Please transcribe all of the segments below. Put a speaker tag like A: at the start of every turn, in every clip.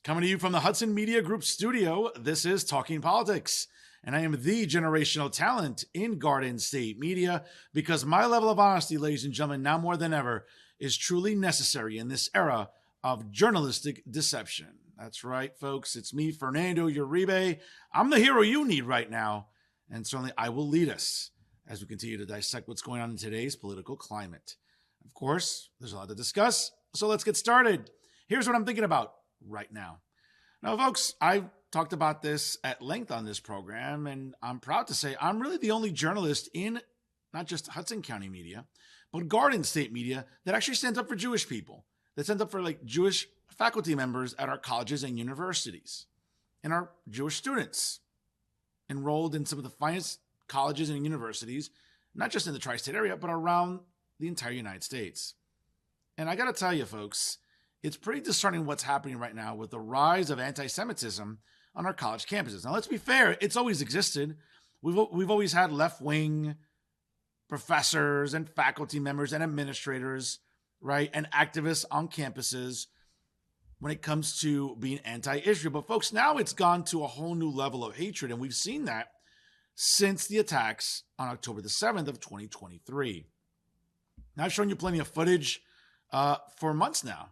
A: Coming to you from the Hudson Media Group studio, this is Talking Politics. And I am the generational talent in Garden State Media because my level of honesty, ladies and gentlemen, now more than ever, is truly necessary in this era of journalistic deception. That's right, folks. It's me, Fernando Uribe. I'm the hero you need right now. And certainly I will lead us as we continue to dissect what's going on in today's political climate. Of course, there's a lot to discuss, so let's get started. Here's what I'm thinking about right now. Now, folks, I've talked about this at length on this program, and I'm proud to say I'm really the only journalist in not just Hudson County media, but Garden State media that actually stands up for Jewish people, that stands up for like Jewish faculty members at our colleges and universities, and our Jewish students enrolled in some of the finest colleges and universities, not just in the tri-state area, but around the entire United States. And I got to tell you, folks, it's pretty discerning what's happening right now with the rise of anti-Semitism on our college campuses. Now, let's be fair, it's always existed. We've always had left-wing professors and faculty members and administrators, right, and activists on campuses when it comes to being anti-Israel. But folks, now it's gone to a whole new level of hatred, and we've seen that since the attacks on October the 7th of 2023. Now, I've shown you plenty of footage for months now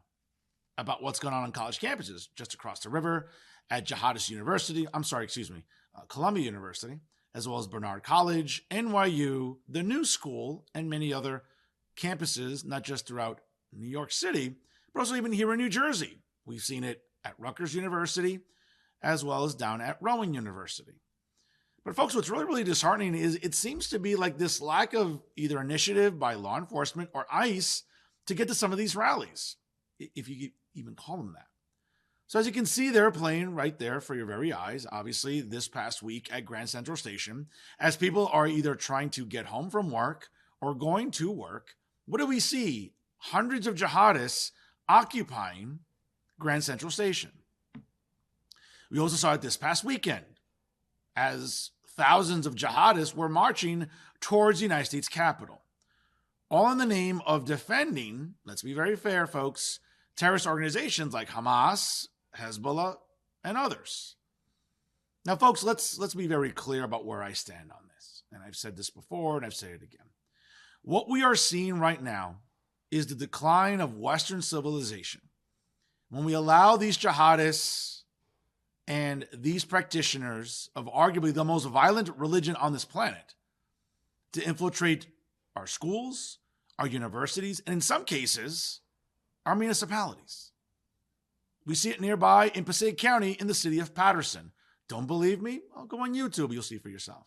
A: about what's going on college campuses just across the river at Columbia University, as well as Bernard College, NYU, the New School, and many other campuses, not just throughout New York City, but also even here in New Jersey. We've seen it at Rutgers University, as well as down at Rowan University. But folks, what's really, really disheartening is it seems to be like this lack of either initiative by law enforcement or ICE to get to some of these rallies, if you even call them that. So as you can see, they're playing right there for your very eyes, obviously, this past week at Grand Central Station, as people are either trying to get home from work or going to work. What do we see? Hundreds of jihadists occupying Grand Central Station. We also saw it this past weekend as thousands of jihadists were marching towards the United States Capitol, all in the name of defending, let's be very fair, folks, terrorist organizations like Hamas, Hezbollah, and others. Now, folks, let's be very clear about where I stand on this. And I've said this before, and I've said it again. What we are seeing right now is the decline of Western civilization. When we allow these jihadists and these practitioners of arguably the most violent religion on this planet to infiltrate our schools, our universities, and in some cases, our municipalities. We see it nearby in Passaic County in the city of Patterson. Don't believe me? I'll go on YouTube. You'll see for yourself.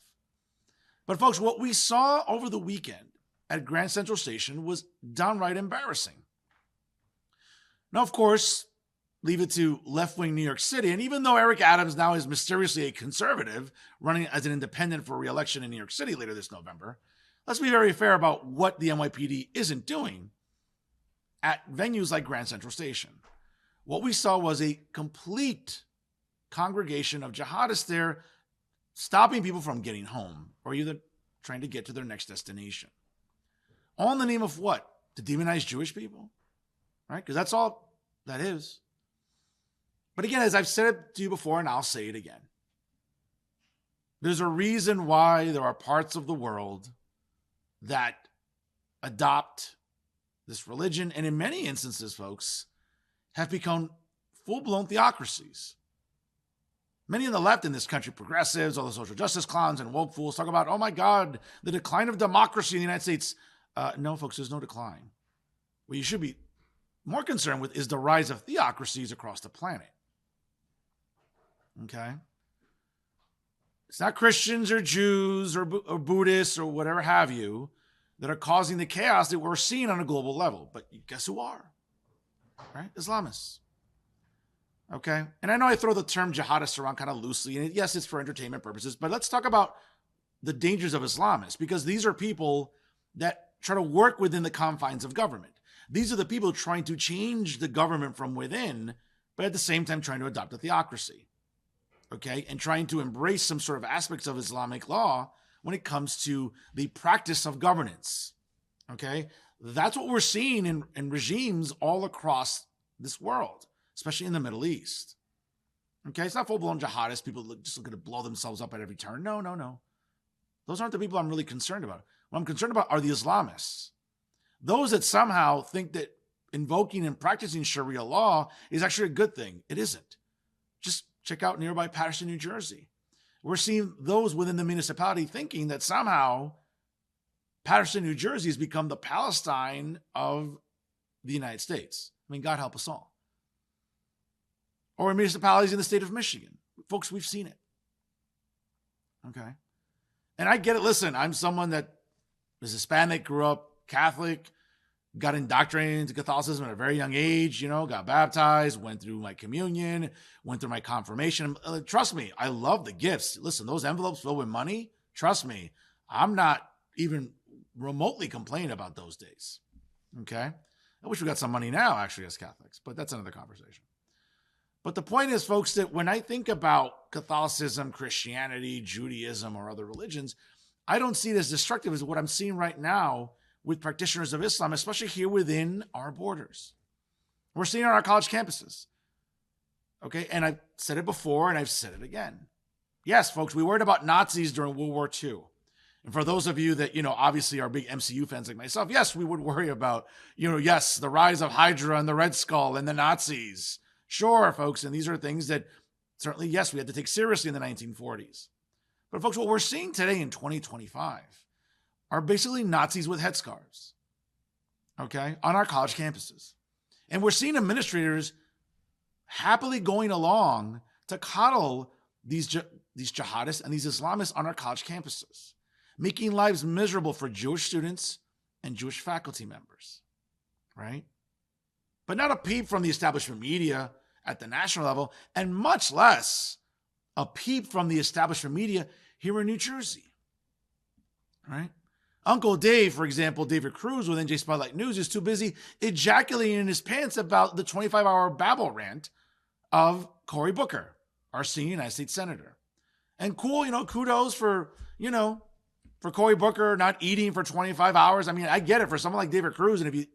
A: But folks, what we saw over the weekend at Grand Central Station was downright embarrassing. Now, of course, leave it to left-wing New York City. And even though Eric Adams now is mysteriously a conservative running as an independent for re-election in New York City later this November, let's be very fair about what the NYPD isn't doing at venues like Grand Central Station. What we saw was a complete congregation of jihadists there stopping people from getting home or either trying to get to their next destination. All in the name of what? To demonize Jewish people? Right? Because that's all that is. But again, as I've said it to you before, and I'll say it again, there's a reason why there are parts of the world that adopt this religion, and in many instances, folks, have become full-blown theocracies. Many on the left in this country, progressives, all the social justice clowns and woke fools, talk about, oh my God, the decline of democracy in the United States. No, folks, there's no decline. What you should be more concerned with is the rise of theocracies across the planet. Okay? It's not Christians or Jews or Buddhists or whatever have you that are causing the chaos that we're seeing on a global level. But guess who are? Right? Islamists. Okay? And I know I throw the term jihadists around kind of loosely, and yes, it's for entertainment purposes, but let's talk about the dangers of Islamists, because these are people that try to work within the confines of government. These are the people trying to change the government from within, but at the same time trying to adopt a theocracy. Okay? And trying to embrace some sort of aspects of Islamic law when it comes to the practice of governance. Okay? That's what we're seeing in regimes all across this world, especially in the Middle East. Okay, it's not full-blown jihadists, people just looking to blow themselves up at every turn. No, no, no. Those aren't the people I'm really concerned about. What I'm concerned about are the Islamists. Those that somehow think that invoking and practicing Sharia law is actually a good thing. It isn't. Just check out nearby Paterson, New Jersey. We're seeing those within the municipality thinking that somehow Paterson, New Jersey has become the Palestine of the United States. I mean, God help us all. Or municipalities in the state of Michigan. Folks, we've seen it. Okay. And I get it. Listen, I'm someone that is Hispanic, grew up Catholic, got indoctrinated into Catholicism at a very young age, got baptized, went through my communion, went through my confirmation. Trust me, I love the gifts. Listen, those envelopes filled with money, trust me, I'm not even remotely complaining about those days. Okay. I wish we got some money now, actually, as Catholics, but that's another conversation. But the point is, folks, that when I think about Catholicism, Christianity, Judaism, or other religions, I don't see it as destructive as what I'm seeing right now with practitioners of Islam, especially here within our borders. We're seeing it on our college campuses. Okay, and I've said it before and I've said it again. Yes, folks, we worried about Nazis during World War II. And for those of you that, obviously are big MCU fans like myself, yes, we would worry about, yes, the rise of Hydra and the Red Skull and the Nazis. Sure, folks, and these are things that certainly, yes, we had to take seriously in the 1940s. But folks, what we're seeing today in 2025 are basically Nazis with headscarves, okay, on our college campuses. And we're seeing administrators happily going along to coddle these jihadists and these Islamists on our college campuses, making lives miserable for Jewish students and Jewish faculty members, right? But not a peep from the establishment media at the national level, and much less a peep from the establishment media here in New Jersey, right? Uncle Dave, for example, David Cruz with NJ Spotlight News, is too busy ejaculating in his pants about the 25-hour babble rant of Cory Booker, our senior United States Senator. And cool, kudos for Cory Booker not eating for 25 hours. I mean, I get it for someone like David Cruz. And if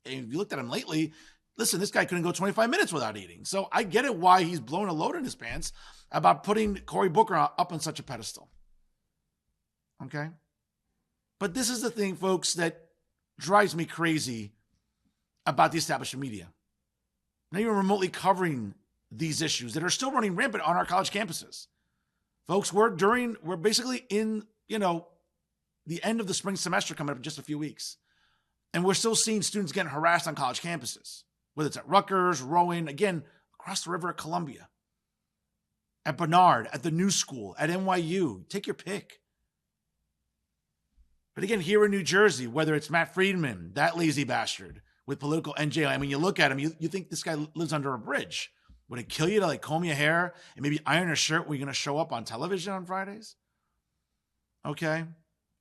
A: you looked at him lately, listen, this guy couldn't go 25 minutes without eating. So I get it why he's blown a load in his pants about putting Cory Booker up on such a pedestal. Okay? But this is the thing, folks, that drives me crazy about the establishment media. Not even remotely covering these issues that are still running rampant on our college campuses. Folks, we're basically in, the end of the spring semester coming up in just a few weeks. And we're still seeing students getting harassed on college campuses, whether it's at Rutgers, Rowan, again, across the river at Columbia, at Bernard, at the New School, at NYU. Take your pick. But again, here in New Jersey, whether it's Matt Friedman, that lazy bastard with Political NJ, I mean, you look at him, you think this guy lives under a bridge. Would it kill you to comb your hair and maybe iron a shirt when you're going to show up on television on Fridays? Okay.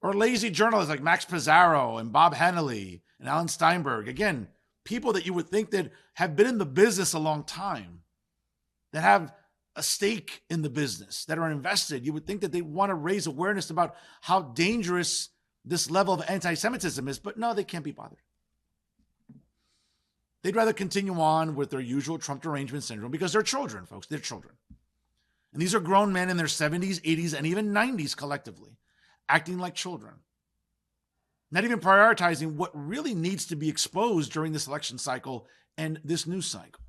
A: Or lazy journalists like Max Pizarro and Bob Hannelly and Alan Steinberg. Again, people that you would think that have been in the business a long time, that have a stake in the business, that are invested. You would think that they want to raise awareness about how dangerous this level of anti-Semitism is, but no, they can't be bothered. They'd rather continue on with their usual Trump derangement syndrome because they're children, folks. They're children. And these are grown men in their 70s, 80s, and even 90s collectively, acting like children. Not even prioritizing what really needs to be exposed during this election cycle and this news cycle.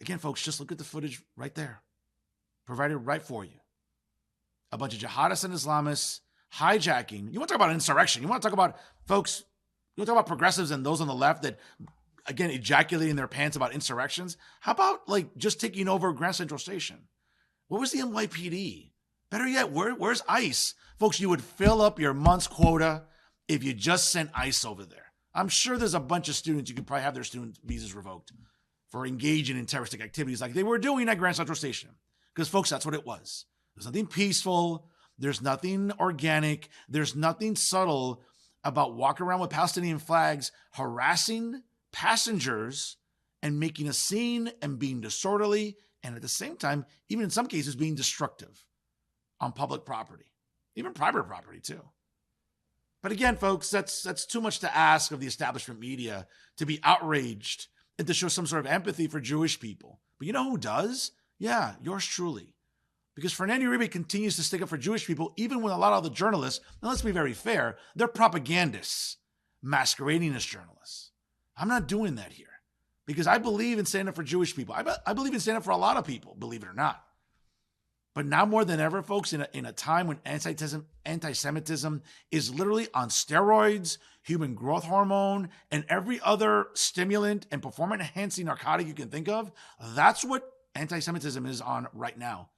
A: Again, folks, just look at the footage right there, provided right for you. A bunch of jihadists and Islamists hijacking. You want to talk about insurrection. You want to talk about, folks, you want to talk about progressives and those on the left that, again, ejaculating their pants about insurrections. How about just taking over Grand Central Station? What was the NYPD? Better yet, where's ICE? Folks, you would fill up your month's quota if you just sent ICE over there. I'm sure there's a bunch of students, you could probably have their student visas revoked for engaging in terroristic activities like they were doing at Grand Central Station. Because, folks, that's what it was. There's nothing peaceful. There's nothing organic. There's nothing subtle about walking around with Palestinian flags, harassing passengers and making a scene and being disorderly, and at the same time, even in some cases, being destructive on public property, even private property too. But again, folks, that's too much to ask of the establishment media to be outraged and to show some sort of empathy for Jewish people. But you know who does? Yeah, yours truly. Because Fernando Uribe continues to stick up for Jewish people, even when a lot of the journalists, now let's be very fair, they're propagandists masquerading as journalists. I'm not doing that here because I believe in standing up for Jewish people. I believe in standing up for a lot of people, believe it or not. But now more than ever, folks, in a time when anti-Semitism is literally on steroids, human growth hormone, and every other stimulant and performance-enhancing narcotic you can think of, that's what anti-Semitism is on right now.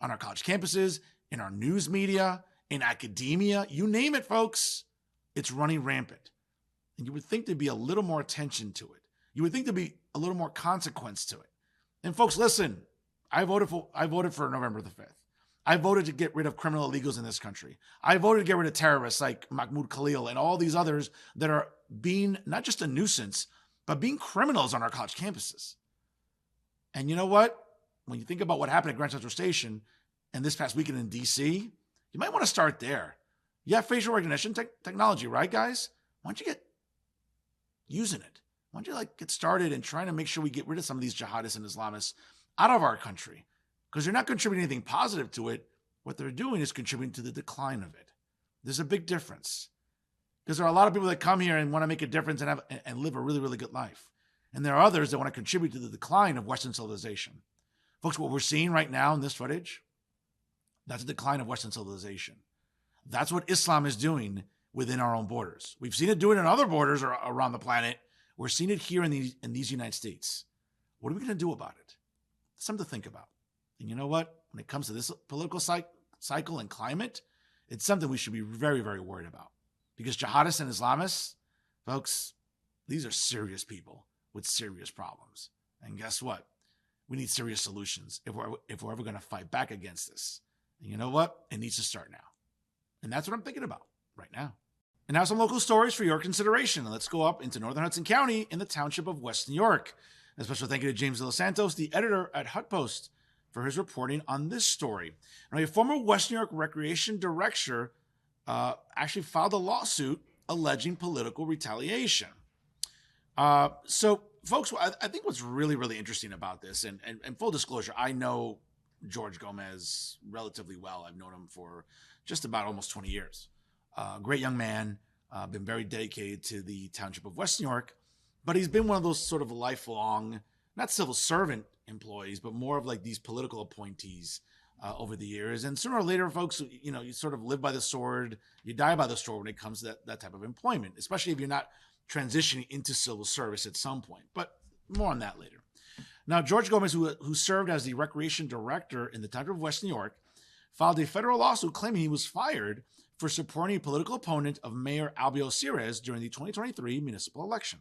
A: On our college campuses, in our news media, in academia, you name it, folks, it's running rampant. And you would think there'd be a little more attention to it. You would think there'd be a little more consequence to it. And folks, listen, I voted for November the 5th. I voted to get rid of criminal illegals in this country. I voted to get rid of terrorists like Mahmoud Khalil and all these others that are being not just a nuisance, but being criminals on our college campuses. And you know what? When you think about what happened at Grand Central Station and this past weekend in D.C., you might want to start there. You have facial recognition technology, right, guys? Why don't you get using it? Why don't you get started and trying to make sure we get rid of some of these jihadists and Islamists out of our country? Because they're not contributing anything positive to it. What they're doing is contributing to the decline of it. There's a big difference. Because there are a lot of people that come here and want to make a difference and live a really, really good life. And there are others that want to contribute to the decline of Western civilization. Folks, what we're seeing right now in this footage, that's a decline of Western civilization. That's what Islam is doing within our own borders. We've seen it do it in other borders around the planet. We're seeing it here in these United States. What are we going to do about it? Something to think about. And you know what? When it comes to this political cycle and climate, it's something we should be very, very worried about. Because jihadists and Islamists, folks, these are serious people with serious problems. And guess what? We need serious solutions if we're ever going to fight back against this. And you know what? It needs to start now. And that's what I'm thinking about right now. And now some local stories for your consideration. Let's go up into northern Hudson County in the township of West New York. A special thank you to James De Los Santos, the editor at HuffPost, for his reporting on this story. Now, a former West New York recreation director actually filed a lawsuit alleging political retaliation. So, folks, I think what's really, really interesting about this, and full disclosure, I know George Gomez relatively well. I've known him for just about almost 20 years. Great young man, been very dedicated to the township of West New York, but he's been one of those sort of lifelong, not civil servant employees, but more of like these political appointees over the years. And sooner or later, folks, you sort of live by the sword, you die by the sword when it comes to that type of employment, especially if you're not transitioning into civil service at some point. But more on that later. Now, George Gomez, who served as the recreation director in the township of West New York, filed a federal lawsuit claiming he was fired for supporting a political opponent of Mayor Albio Sires during the 2023 municipal election.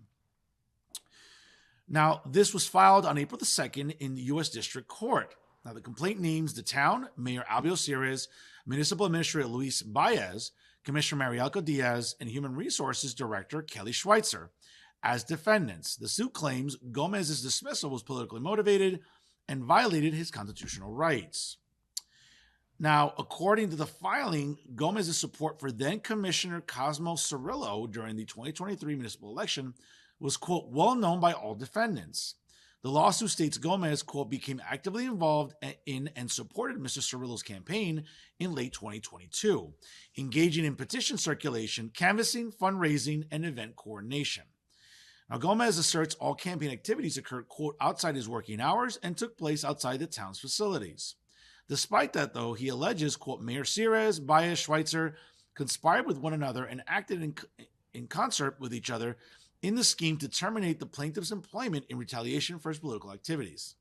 A: Now, this was filed on April the 2nd in the U.S. District Court. Now, the complaint names the town, Mayor Albio Sires, Municipal Administrator Luis Baez, Commissioner Marielka Diaz, and Human Resources Director Kelly Schweitzer as defendants. The suit claims Gomez's dismissal was politically motivated and violated his constitutional rights. Now, according to the filing, Gomez's support for then-Commissioner Cosmo Cirillo during the 2023 municipal election was, quote, well known by all defendants. The lawsuit states Gomez, quote, became actively involved in and supported Mr. Cirillo's campaign in late 2022, engaging in petition circulation, canvassing, fundraising, and event coordination. Now, Gomez asserts all campaign activities occurred, quote, outside his working hours and took place outside the town's facilities. Despite that, though, he alleges, quote, Mayor Sires, Baez, Schweitzer conspired with one another and acted in concert with each other in the scheme to terminate the plaintiff's employment in retaliation for his political activities.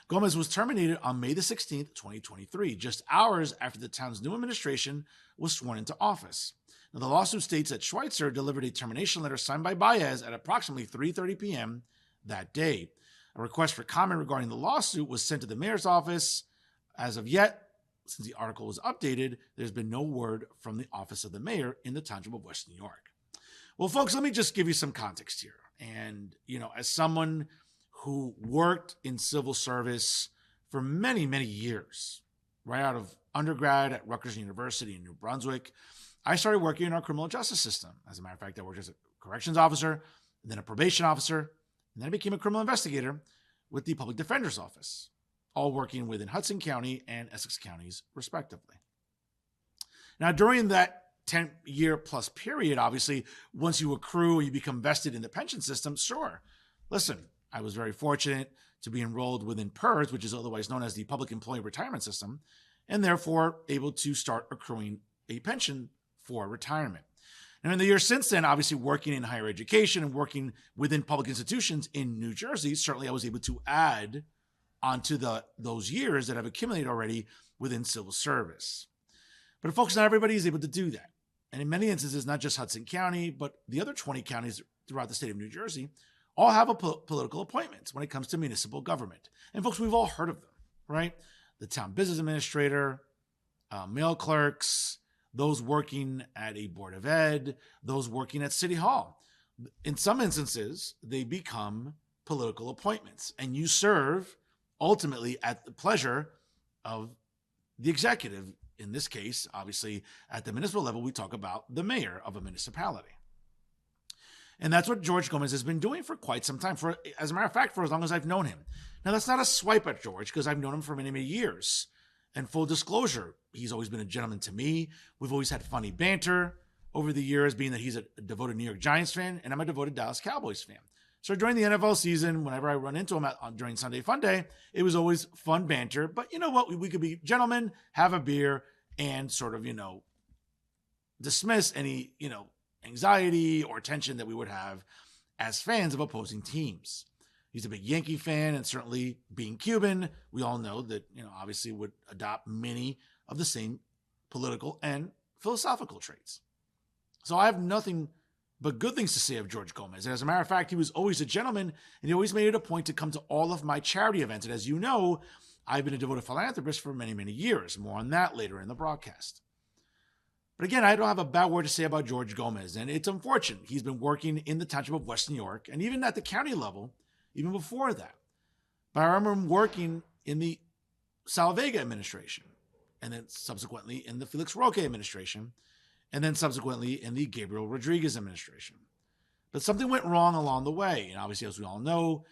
A: Gomez was terminated on May the 16th, 2023, just hours after the town's new administration was sworn into office. Now, the lawsuit states that Schweitzer delivered a termination letter signed by Baez at approximately 3:30 p.m. that day. A request for comment regarding the lawsuit was sent to the mayor's office. As of yet, since the article was updated, there's been no word from the office of the mayor in the township of West New York. Well, folks, let me just give you some context here. And, as someone who worked in civil service for many, many years, right out of undergrad at Rutgers University in New Brunswick, I started working in our criminal justice system. As a matter of fact, I worked as a corrections officer, and then a probation officer, and then I became a criminal investigator with the public defender's office. all working within Hudson County and Essex counties, respectively. Now, during that 10-year plus period, obviously, once you accrue and you become vested in the pension system, sure. Listen, I was very fortunate to be enrolled within PERS, which is otherwise known as the Public Employee Retirement System, and therefore able to start accruing a pension for retirement. Now, in the years since then, obviously working in higher education and working within public institutions in New Jersey, certainly I was able to add onto those years that I've accumulated already within civil service. But folks, not everybody is able to do that. And in many instances, not just Hudson County, but the other 20 counties throughout the state of New Jersey all have political appointments when it comes to municipal government. And folks, we've all heard of them, right? The town business administrator, mail clerks, those working at a board of ed, those working at City Hall. In some instances, they become political appointments, and you serve ultimately at the pleasure of the executive. In this case, obviously, at the municipal level, we talk about the mayor of a municipality. And that's what George Gomez has been doing for quite some time, as a matter of fact, for as long as I've known him. Now, that's not a swipe at George, because I've known him for many, many years. And full disclosure, he's always been a gentleman to me. We've always had funny banter over the years, being that he's a devoted New York Giants fan, and I'm a devoted Dallas Cowboys fan. So during the NFL season, whenever I run into him during Sunday Fun Day, it was always fun banter. But you know what? We could be gentlemen, have a beer, and sort of, dismiss any, anxiety or tension that we would have as fans of opposing teams. He's a big Yankee fan, and certainly being Cuban, we all know that, obviously would adopt many of the same political and philosophical traits. So I have nothing but good things to say of George Gomez. And as a matter of fact, he was always a gentleman, and he always made it a point to come to all of my charity events. And as you know, I've been a devoted philanthropist for many, many years. More on that later in the broadcast. But again, I don't have a bad word to say about George Gomez, and it's unfortunate. He's been working in the township of West New York, and even at the county level, even before that. But I remember him working in the Sal Vega administration, and then subsequently in the Felix Roque administration, and then subsequently in the Gabriel Rodriguez administration. But something went wrong along the way. And obviously, as we all know,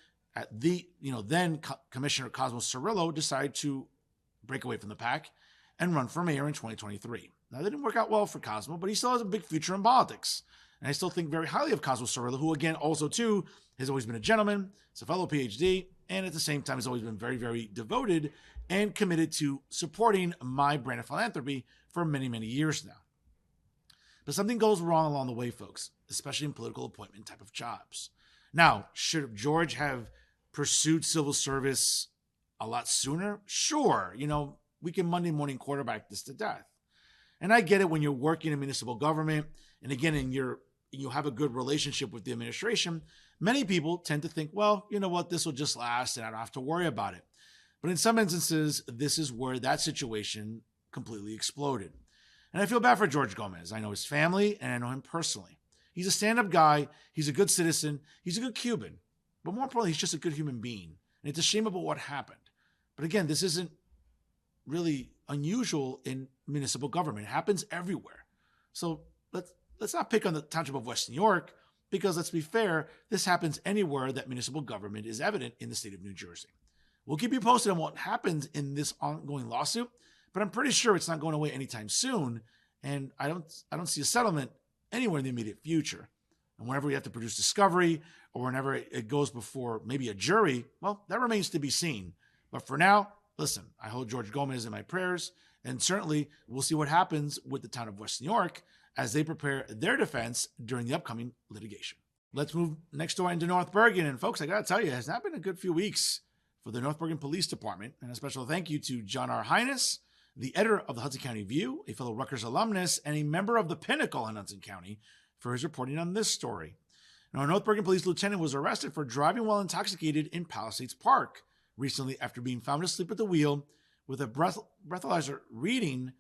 A: then Commissioner Cosmo Cirillo decided to break away from the pack and run for mayor in 2023. Now, that didn't work out well for Cosmo, but he still has a big future in politics. And I still think very highly of Cosmo Cirillo, who, again, also, too, has always been a gentleman, is a fellow PhD, and at the same time has always been very, very devoted and committed to supporting my brand of philanthropy for many, many years now. But something goes wrong along the way, folks, especially in political appointment type of jobs. Now, should George have pursued civil service a lot sooner? Sure. We can Monday morning quarterback this to death. And I get it when you're working in municipal government, and again, you have a good relationship with the administration. Many people tend to think, well, you know what, this will just last and I don't have to worry about it. But in some instances, this is where that situation completely exploded. And I feel bad for George Gomez. I know his family, and I know him personally. He's a stand-up guy. He's a good citizen. He's a good Cuban. But more importantly, he's just a good human being. And it's a shame about what happened. But again, this isn't really unusual in municipal government. It happens everywhere. So let's not pick on the township of West New York, because let's be fair, this happens anywhere that municipal government is evident in the state of New Jersey. We'll keep you posted on what happens in this ongoing lawsuit, but I'm pretty sure it's not going away anytime soon, and I don't see a settlement anywhere in the immediate future. And whenever we have to produce discovery, or whenever it goes before maybe a jury, well, that remains to be seen. But for now, listen, I hold George Gomez in my prayers, and certainly we'll see what happens with the town of West New York as they prepare their defense during the upcoming litigation. Let's move next door into North Bergen. And folks, I got to tell you, it has not been a good few weeks for the North Bergen Police Department. And a special thank you to John R. Hines, the editor of the Hudson County View, a fellow Rutgers alumnus, and a member of the Pinnacle in Hudson County for his reporting on this story. Now, a North Bergen police lieutenant was arrested for driving while intoxicated in Palisades Park recently after being found asleep at the wheel with a breathalyzer reading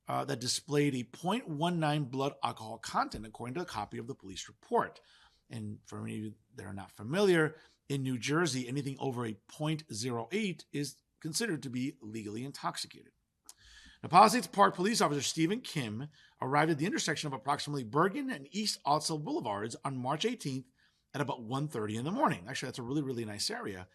A: that displayed a 0.19 blood alcohol content, according to a copy of the police report. And for any of you that are not familiar, in New Jersey, anything over a 0.08 is considered to be legally intoxicated. Now, Palisades Park Police Officer Stephen Kim arrived at the intersection of approximately Bergen and East Altsell Boulevards on March 18th at about 1:30 in the morning. Actually, that's a really, really nice area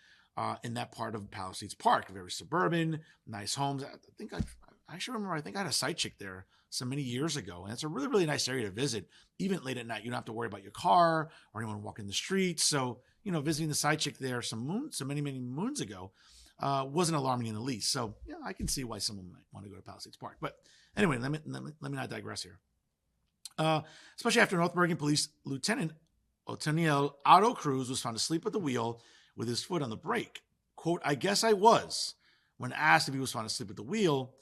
A: in that part of Palisades Park. Very suburban, nice homes. I actually remember, I think I had a side chick there so many years ago. And it's a really, really nice area to visit. Even late at night, you don't have to worry about your car or anyone walking the streets. So, visiting the side chick there many, many moons ago wasn't alarming in the least. So, I can see why someone might want to go to Palisades Park. But anyway, let me not digress here. Especially after North Bergen Police Lieutenant Otoniel Otto Cruz was found asleep at the wheel with his foot on the brake. Quote, "I guess I was," when asked if he was found asleep at the wheel,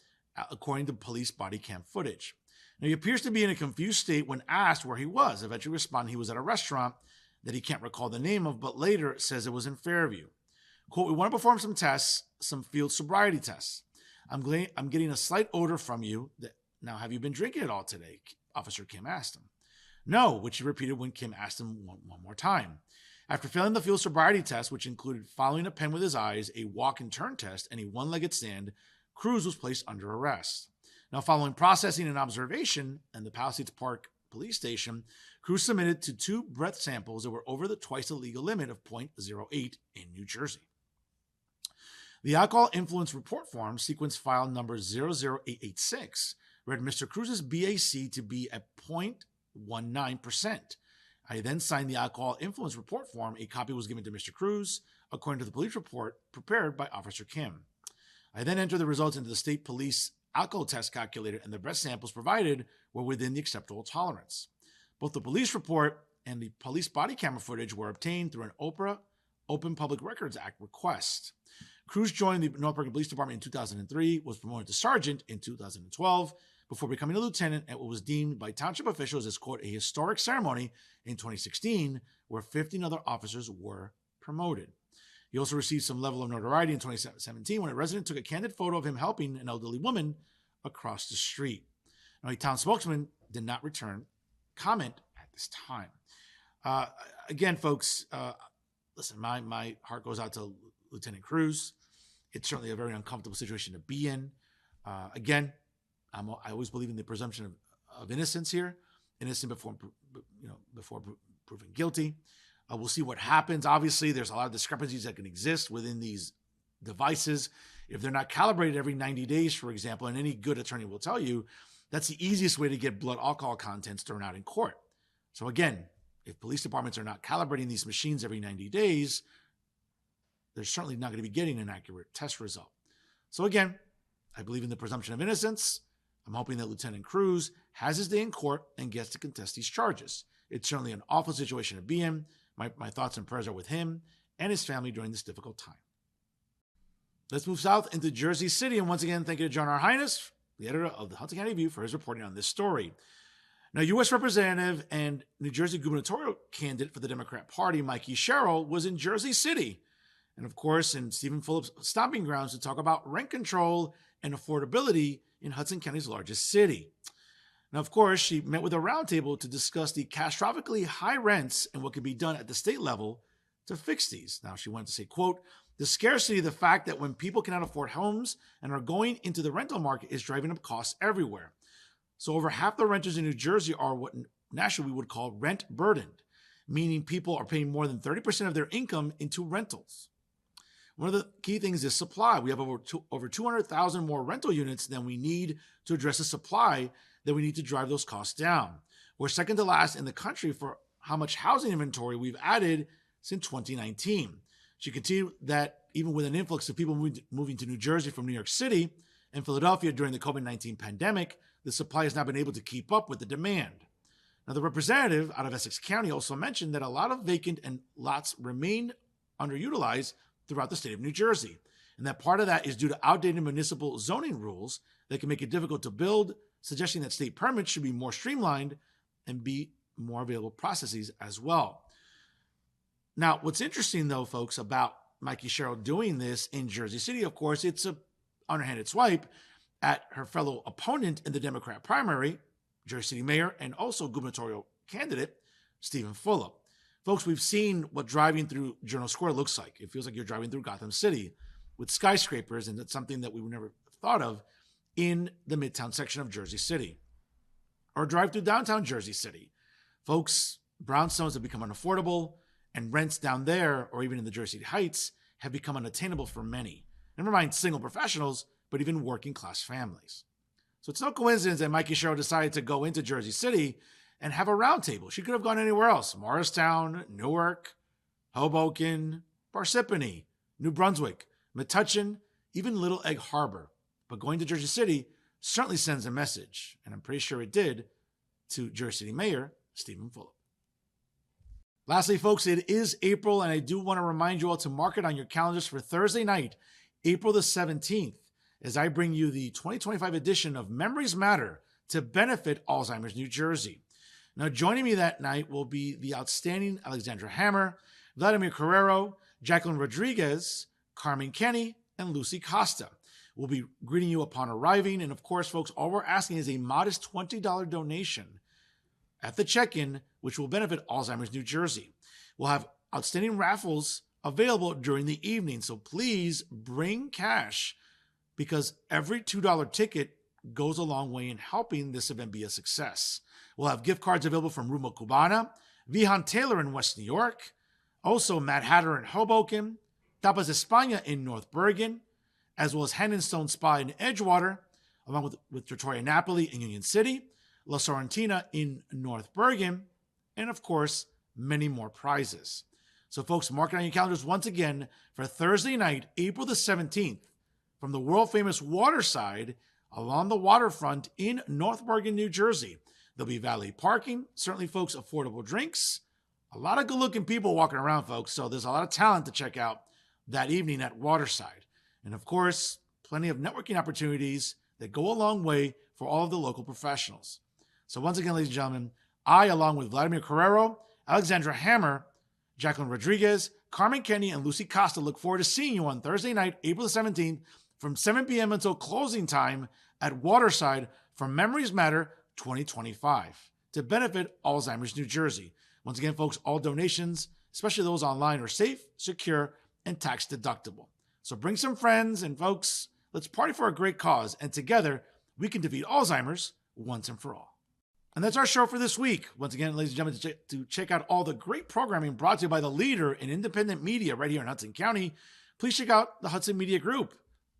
A: according to police body cam footage. Now, he appears to be in a confused state when asked where he was, eventually responding he was at a restaurant that he can't recall the name of, but later says it was in Fairview. Quote, "We want to perform some tests, some field sobriety tests. I'm getting a slight odor from you. Now, have you been drinking at all today?" Officer Kim asked him. "No," which he repeated when Kim asked him one more time. After failing the field sobriety test, which included following a pen with his eyes, a walk and turn test, and a one-legged stand, Cruz was placed under arrest. Now, following processing and observation in the Palisades Park police station, Cruz submitted to 2 breath samples that were over the twice the legal limit of .08 in New Jersey. The alcohol influence report form, sequence file number 00886, read Mr. Cruz's BAC to be at 0.19%. I then signed the alcohol influence report form. A copy was given to Mr. Cruz, according to the police report prepared by Officer Kim. I then entered the results into the state police alcohol test calculator, and the breath samples provided were within the acceptable tolerance. Both the police report and the police body camera footage were obtained through an Open Public Records Act request. Cruz joined the North Bergen Police Department in 2003, was promoted to sergeant in 2012, before becoming a lieutenant at what was deemed by township officials as, quote, a historic ceremony in 2016, where 15 other officers were promoted. He also received some level of notoriety in 2017 when a resident took a candid photo of him helping an elderly woman across the street. Now, a town spokesman did not return comment at this time. Again, folks, listen, my heart goes out to Lieutenant Cruz. It's certainly a very uncomfortable situation to be in. Again, I always believe in the presumption of innocence here, innocent before proven guilty. We'll see what happens. Obviously, there's a lot of discrepancies that can exist within these devices. If they're not calibrated every 90 days, for example, and any good attorney will tell you, that's the easiest way to get blood alcohol contents thrown out in court. So again, if police departments are not calibrating these machines every 90 days, they're certainly not going to be getting an accurate test result. So again, I believe in the presumption of innocence. I'm hoping that Lieutenant Cruz has his day in court and gets to contest these charges. It's certainly an awful situation to be in. My thoughts and prayers are with him and his family during this difficult time. Let's move south into Jersey City. And once again, thank you to John R. Hines, the editor of the Hudson County Review, for his reporting on this story. Now, U.S. Representative and New Jersey gubernatorial candidate for the Democrat Party, Mikey Sherrill, was in Jersey City. And of course, in Stephen Phillips' stomping grounds to talk about rent control and affordability in Hudson County's largest city. Now, of course, she met with a roundtable to discuss the catastrophically high rents and what could be done at the state level to fix these. Now, she went to say, quote, the scarcity, the fact that when people cannot afford homes and are going into the rental market is driving up costs everywhere. So over half the renters in New Jersey are what nationally we would call rent burdened, meaning people are paying more than 30% of their income into rentals. One of the key things is supply. We have over 200,000 more rental units than we need to address the supply that we need to drive those costs down. We're second to last in the country for how much housing inventory we've added since 2019. She continued that even with an influx of people moving to New Jersey from New York City and Philadelphia during the COVID-19 pandemic, the supply has not been able to keep up with the demand. Now, the representative out of Essex County also mentioned that a lot of vacant and lots remain underutilized throughout the state of New Jersey, and that part of that is due to outdated municipal zoning rules that can make it difficult to build, suggesting that state permits should be more streamlined and be more available processes as well. Now, what's interesting, though, folks, about Mikey Sherrill doing this in Jersey City, of course, it's an underhanded swipe at her fellow opponent in the Democrat primary, Jersey City Mayor and also gubernatorial candidate, Stephen Fulop. Folks, we've seen what driving through Journal Square looks like. It feels like you're driving through Gotham City with skyscrapers, and that's something that we would never thought of in the Midtown section of Jersey City. Or drive through downtown Jersey City. Folks, brownstones have become unaffordable, and rents down there, or even in the Jersey Heights, have become unattainable for many. Never mind single professionals, but even working class families. So it's no coincidence that Mikey Sherrill decided to go into Jersey City and have a roundtable. She could have gone anywhere else: Morristown, Newark, Hoboken, Parsippany, New Brunswick, Metuchen, even Little Egg Harbor. But going to Jersey City certainly sends a message, and I'm pretty sure it did, to Jersey City Mayor Stephen Fulop. Lastly, folks, it is April, and I do want to remind you all to mark it on your calendars for Thursday night, April the 17th, as I bring you the 2025 edition of Memories Matter to benefit Alzheimer's New Jersey. Now, joining me that night will be the outstanding Alexandra Hammer, Vladimir Carrero, Jacqueline Rodriguez, Carmen Kenny, and Lucy Costa. We'll be greeting you upon arriving. And of course, folks, all we're asking is a modest $20 donation at the check-in, which will benefit Alzheimer's New Jersey. We'll have outstanding raffles available during the evening. So please bring cash, because every $2 ticket goes a long way in helping this event be a success. We'll have gift cards available from Rumba Cubana, Vihan Taylor in West New York, also Mad Hatter in Hoboken, Tapas España in North Bergen, as well as Hand and Stone Spa in Edgewater, along with Trattoria Napoli in Union City, La Sorrentina in North Bergen, and of course, many more prizes. So folks, mark it on your calendars once again for Thursday night, April the 17th, from the world-famous Waterside along the waterfront in North Bergen, New Jersey. There'll be valet parking, certainly, folks, affordable drinks, a lot of good-looking people walking around, folks, so there's a lot of talent to check out that evening at Waterside. And of course, plenty of networking opportunities that go a long way for all of the local professionals. So once again, ladies and gentlemen, I, along with Vladimir Carrero, Alexandra Hammer, Jacqueline Rodriguez, Carmen Kenny, and Lucy Costa, look forward to seeing you on Thursday night, April the 17th, from 7 p.m. until closing time at Waterside for Memories Matter 2025 to benefit Alzheimer's New Jersey. Once again, folks, all donations, especially those online, are safe, secure, and tax deductible. So bring some friends, and folks, let's party for a great cause, and together we can defeat Alzheimer's once and for all. And that's our show for this week. Once again, ladies and gentlemen, to check out all the great programming brought to you by the leader in independent media right here in Hudson County, please check out the Hudson Media Group.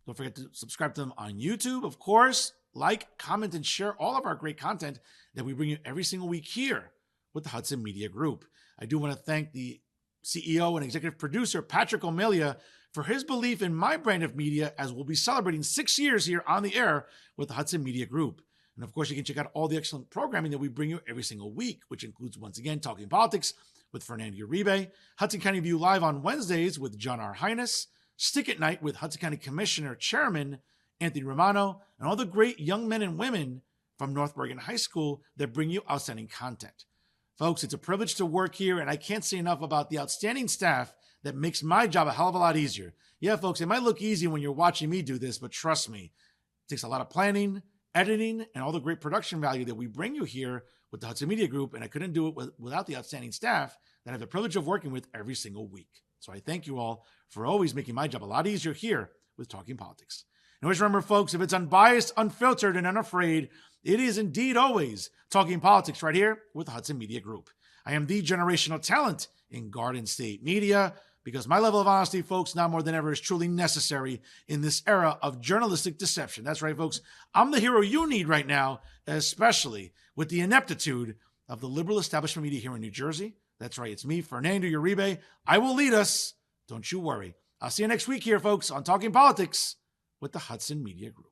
A: Don't forget to subscribe to them on YouTube, of course. Like, comment, and share all of our great content that we bring you every single week here with the Hudson Media Group. I do want to thank the CEO and executive producer, Patrick O'Melia, for his belief in my brand of media, as we'll be celebrating 6 years here on the air with the Hudson Media Group. And of course, you can check out all the excellent programming that we bring you every single week, which includes, once again, Talking Politics with Fernando Uribe, Hudson County View Live on Wednesdays with John R. Highness, Stick at Night with Hudson County Commissioner Chairman Anthony Romano, and all the great young men and women from North Bergen High School that bring you outstanding content. Folks, it's a privilege to work here, and I can't say enough about the outstanding staff that makes my job a hell of a lot easier. Yeah, folks, it might look easy when you're watching me do this, but trust me, it takes a lot of planning, editing, and all the great production value that we bring you here with the Hudson Media Group, and I couldn't do it without the outstanding staff that I have the privilege of working with every single week. So I thank you all for always making my job a lot easier here with Talking Politics. And always remember, folks, if it's unbiased, unfiltered, and unafraid, it is indeed always Talking Politics right here with the Hudson Media Group. I am the generational talent in Garden State Media, because my level of honesty, folks, now more than ever is truly necessary in this era of journalistic deception. That's right, folks. I'm the hero you need right now, especially with the ineptitude of the liberal establishment media here in New Jersey. That's right. It's me, Fernando Uribe. I will lead us. Don't you worry. I'll see you next week here, folks, on Talking Politics with the Hudson Media Group.